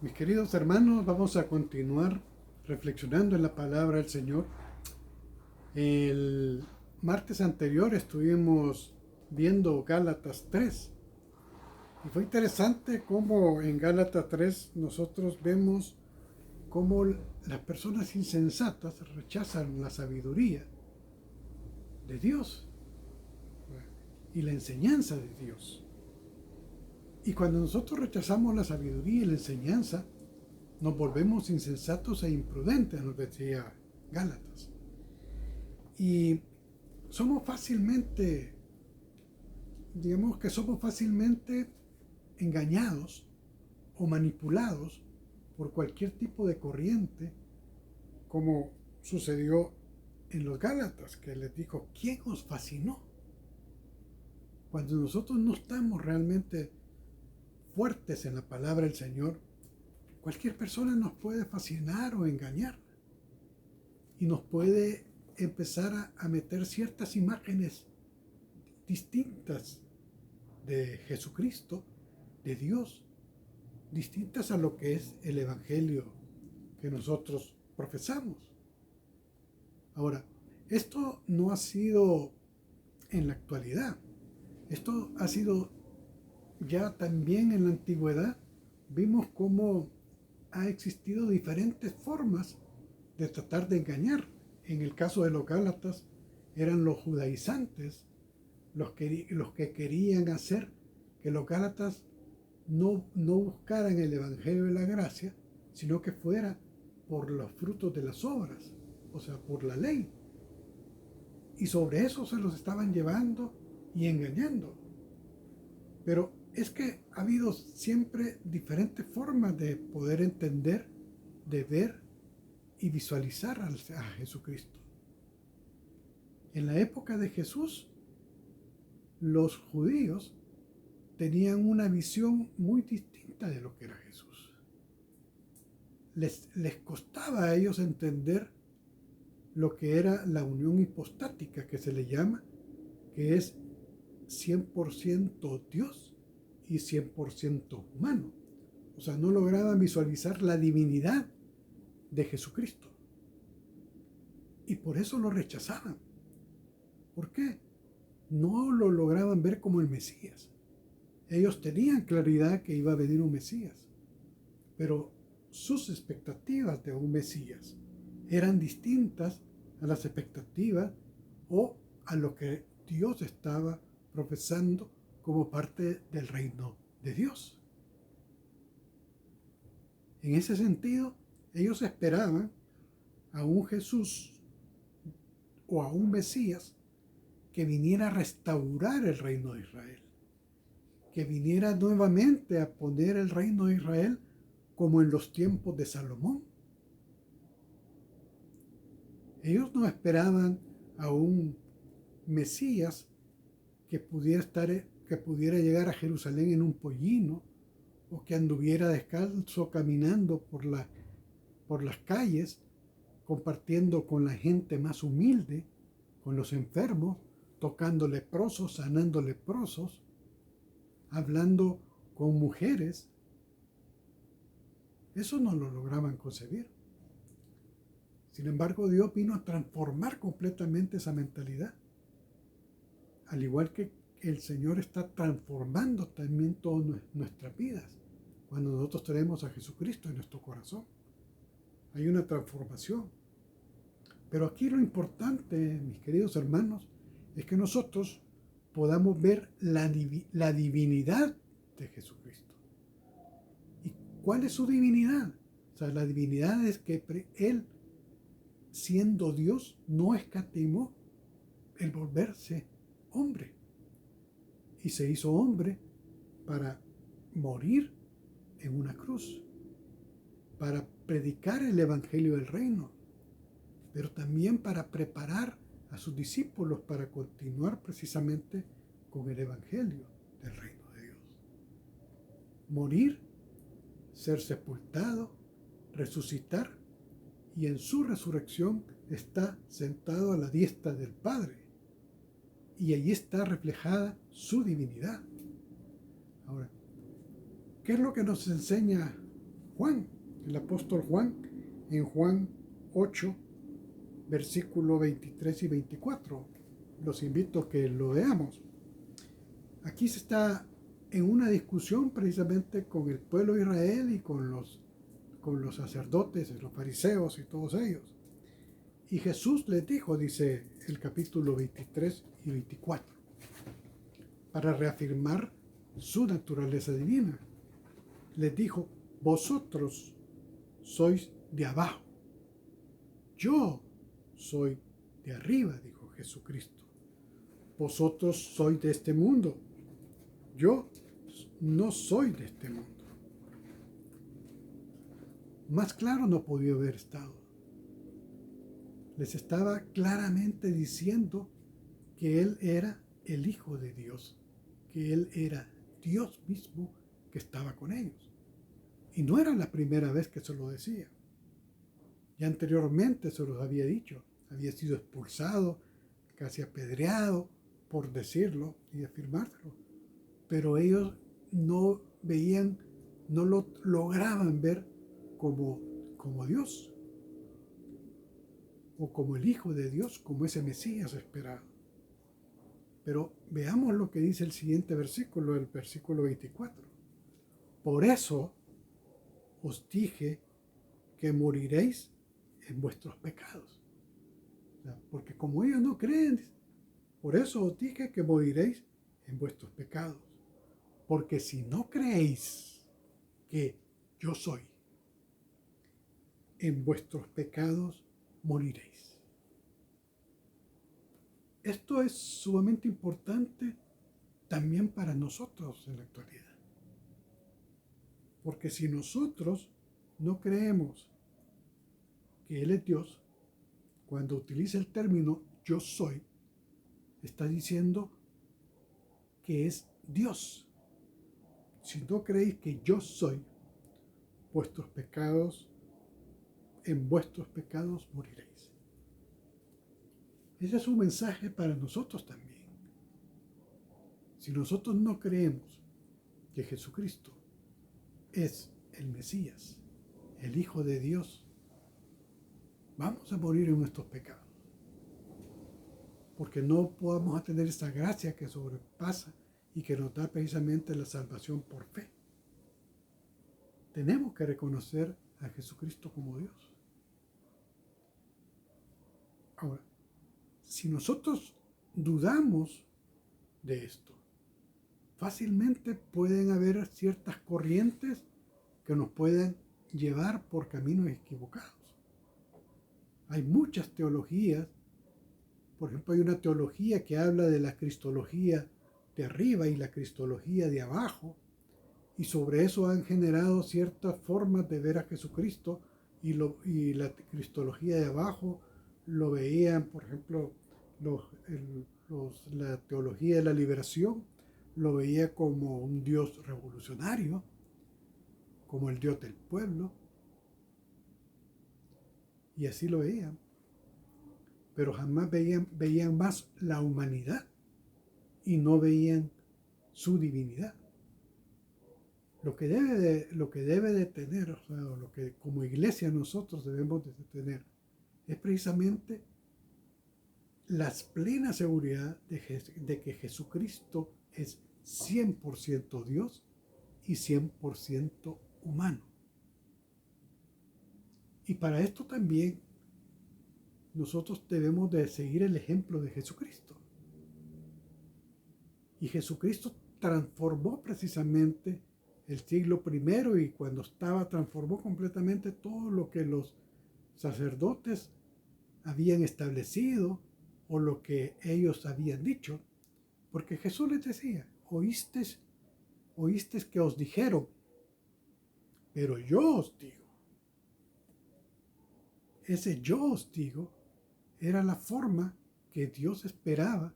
Mis queridos hermanos, vamos a continuar reflexionando en la palabra del Señor. El martes anterior estuvimos viendo Gálatas 3 y fue interesante cómo en Gálatas 3 nosotros vemos cómo las personas insensatas rechazan la sabiduría de Dios y la enseñanza de Dios. Y cuando nosotros rechazamos la sabiduría y la enseñanza, nos volvemos insensatos e imprudentes, nos decía Gálatas. Y somos fácilmente, digamos que somos fácilmente engañados o manipulados por cualquier tipo de corriente, como sucedió en los Gálatas, que les dijo, ¿quién os fascinó? Cuando nosotros no estamos realmente fuertes en la palabra del Señor, cualquier persona nos puede fascinar o engañar y nos puede empezar a meter ciertas imágenes distintas de Jesucristo, de Dios, distintas a lo que es el Evangelio que nosotros profesamos. Ahora, esto no ha sido en la actualidad, esto ha sido ya también en la antigüedad. Vimos cómo ha existido diferentes formas de tratar de engañar. En el caso de los Gálatas, eran los judaizantes los que querían hacer que los Gálatas no buscaran el Evangelio de la gracia, sino que fuera por los frutos de las obras, o sea, por la ley. Y sobre eso se los estaban llevando y engañando. Pero es que ha habido siempre diferentes formas de poder entender, de ver y visualizar a Jesucristo. En la época de Jesús, los judíos tenían una visión muy distinta de lo que era Jesús. Les costaba a ellos entender lo que era la unión hipostática, que se le llama, que es 100% Dios y 100% humano. O sea, no lograban visualizar la divinidad de Jesucristo. Y por eso lo rechazaban. ¿Por qué? No lo lograban ver como el Mesías. Ellos tenían claridad que iba a venir un Mesías, pero sus expectativas de un Mesías eran distintas a las expectativas o a lo que Dios estaba profesando como parte del reino de Dios. En ese sentido, ellos esperaban a un Jesús o a un Mesías que viniera a restaurar el reino de Israel, que viniera nuevamente a poner el reino de Israel como en los tiempos de Salomón. Ellos no esperaban a un Mesías que pudiera llegar a Jerusalén en un pollino, o que anduviera descalzo caminando por las calles, compartiendo con la gente más humilde, con los enfermos, tocando leprosos, sanando leprosos, hablando con mujeres. Eso no lo lograban concebir. Sin embargo, Dios vino a transformar completamente esa mentalidad. Al igual que el Señor está transformando también todas nuestras vidas cuando nosotros tenemos a Jesucristo en nuestro corazón. Hay una transformación. Pero aquí lo importante, mis queridos hermanos, es que nosotros podamos ver la divinidad de Jesucristo. ¿Y cuál es su divinidad? O sea, la divinidad es que Él, siendo Dios, no escatimó el volverse hombre. Y se hizo hombre para morir en una cruz, para predicar el Evangelio del Reino, pero también para preparar a sus discípulos para continuar precisamente con el Evangelio del Reino de Dios. Morir, ser sepultado, resucitar, y en su resurrección está sentado a la diestra del Padre, y allí está reflejada su divinidad. Ahora, ¿qué es lo que nos enseña Juan, el apóstol Juan, en Juan 8, versículo 23 y 24? Los invito a que lo veamos. Aquí se está en una discusión precisamente con el pueblo de Israel y con los sacerdotes, los fariseos y todos ellos. Y Jesús les dijo, dice el capítulo 23 y 24, para reafirmar su naturaleza divina. Les dijo, vosotros sois de abajo, yo soy de arriba, dijo Jesucristo. Vosotros sois de este mundo, yo no soy de este mundo. Más claro no podía haber estado. Les estaba claramente diciendo que Él era el Hijo de Dios, que Él era Dios mismo que estaba con ellos. Y no era la primera vez que se lo decía. Ya anteriormente se los había dicho. Había sido expulsado, casi apedreado, por decirlo y afirmárselo. Pero ellos no veían, no lo lograban ver como Dios, o como el Hijo de Dios, como ese Mesías esperado. Pero veamos lo que dice el siguiente versículo, el versículo 24. Por eso os dije que moriréis en vuestros pecados. O sea, porque como ellos no creen, por eso os dije que moriréis en vuestros pecados. Porque si no creéis que yo soy, en vuestros pecados moriréis. Esto es sumamente importante también para nosotros en la actualidad. Porque si nosotros no creemos que Él es Dios, cuando utiliza el término yo soy, está diciendo que es Dios. Si no creéis que yo soy, en vuestros pecados moriréis. Ese es un mensaje para nosotros también. Si nosotros no creemos que Jesucristo es el Mesías, el Hijo de Dios, vamos a morir en nuestros pecados. Porque no podamos tener esa gracia que sobrepasa y que nos da precisamente la salvación por fe. Tenemos que reconocer a Jesucristo como Dios. Ahora, si nosotros dudamos de esto, fácilmente pueden haber ciertas corrientes que nos pueden llevar por caminos equivocados. Hay muchas teologías. Por ejemplo, hay una teología que habla de la cristología de arriba y la cristología de abajo, y sobre eso han generado ciertas formas de ver a Jesucristo, y la cristología de abajo lo veían, por ejemplo, la teología de la liberación lo veía como un Dios revolucionario, como el Dios del pueblo, y así lo veían. Pero jamás veían más la humanidad y no veían su divinidad. Lo que debe de tener, o sea, lo que como iglesia nosotros debemos de tener, es precisamente la plena seguridad de que Jesucristo es 100% Dios y 100% humano. Y para esto también nosotros debemos de seguir el ejemplo de Jesucristo. Y Jesucristo transformó precisamente el siglo I, y cuando transformó completamente todo lo que los sacerdotes habían establecido o lo que ellos habían dicho. Porque Jesús les decía, oísteis que os dijeron, pero yo os digo. Ese yo os digo era la forma que Dios esperaba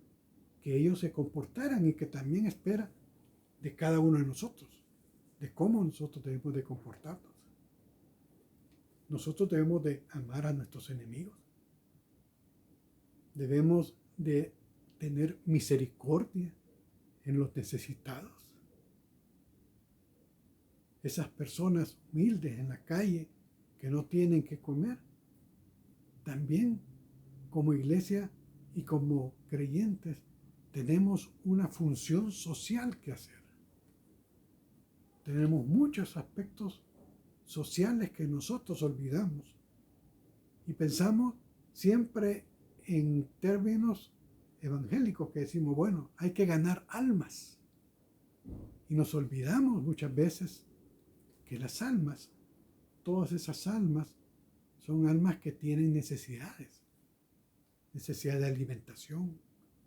que ellos se comportaran y que también espera de cada uno de nosotros, de cómo nosotros debemos de comportarnos. Nosotros debemos de amar a nuestros enemigos. Debemos de tener misericordia en los necesitados. esas personas humildes en la calle que no tienen que comer. También como iglesia y como creyentes tenemos una función social que hacer. Tenemos muchos aspectos sociales que nosotros olvidamos y pensamos siempre en términos evangélicos que decimos, bueno, hay que ganar almas. Y nos olvidamos muchas veces que las almas, todas esas almas, son almas que tienen necesidades. Necesidad de alimentación,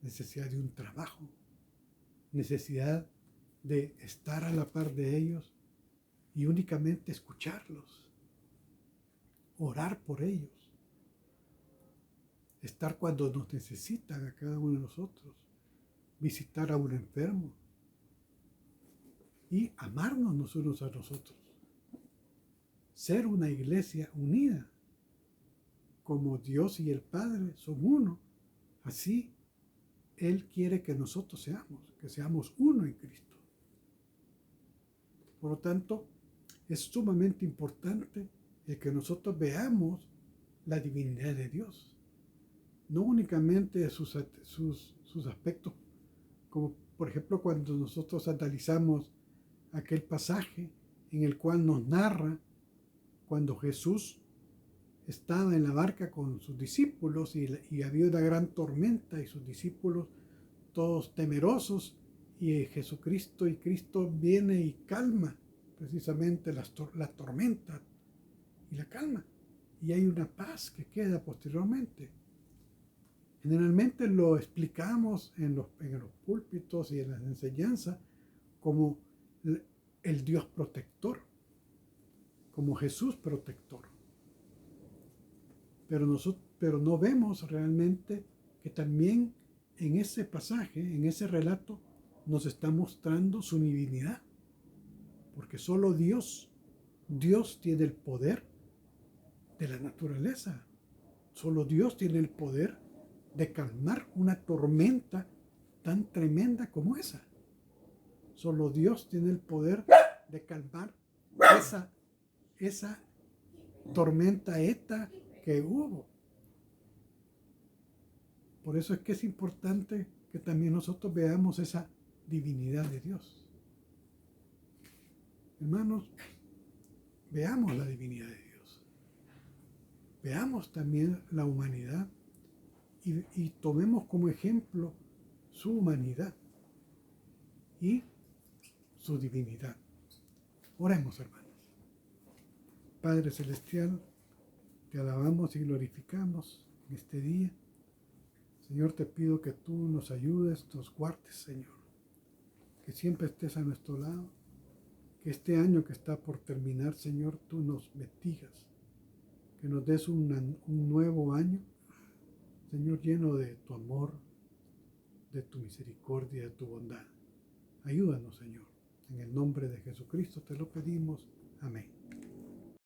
necesidad de un trabajo, necesidad de estar a la par de ellos y únicamente escucharlos, orar por ellos, estar cuando nos necesitan a cada uno de nosotros, visitar a un enfermo y amarnos los unos a los otros, ser una iglesia unida, como Dios y el Padre son uno, así Él quiere que nosotros seamos uno en Cristo. Por lo tanto, es sumamente importante el que nosotros veamos la divinidad de Dios. No únicamente sus aspectos, como por ejemplo cuando nosotros analizamos aquel pasaje en el cual nos narra cuando Jesús estaba en la barca con sus discípulos y había una gran tormenta y sus discípulos todos temerosos y Jesucristo y Cristo viene y calma precisamente la tormenta y la calma y hay una paz que queda posteriormente. Generalmente lo explicamos en los púlpitos y en las enseñanzas como el Dios protector, como Jesús protector. Pero no vemos realmente que también en ese pasaje, en ese relato, nos está mostrando su divinidad. Porque solo Dios tiene el poder de la naturaleza. Solo Dios tiene el poder de calmar una tormenta tan tremenda como esa. Solo Dios tiene el poder de calmar esa tormenta ETA que hubo. Por eso es que es importante que también nosotros veamos esa divinidad de Dios. Hermanos, veamos la divinidad de Dios. Veamos también la humanidad y tomemos como ejemplo su humanidad y su divinidad. Oremos, hermanos. Padre Celestial, te alabamos y glorificamos en este día. Señor, te pido que tú nos ayudes, nos guardes, Señor. Que siempre estés a nuestro lado. Que este año que está por terminar, Señor, tú nos bendigas. Que nos des un nuevo año, Señor, lleno de tu amor, de tu misericordia, de tu bondad. Ayúdanos, Señor. En el nombre de Jesucristo te lo pedimos. Amén.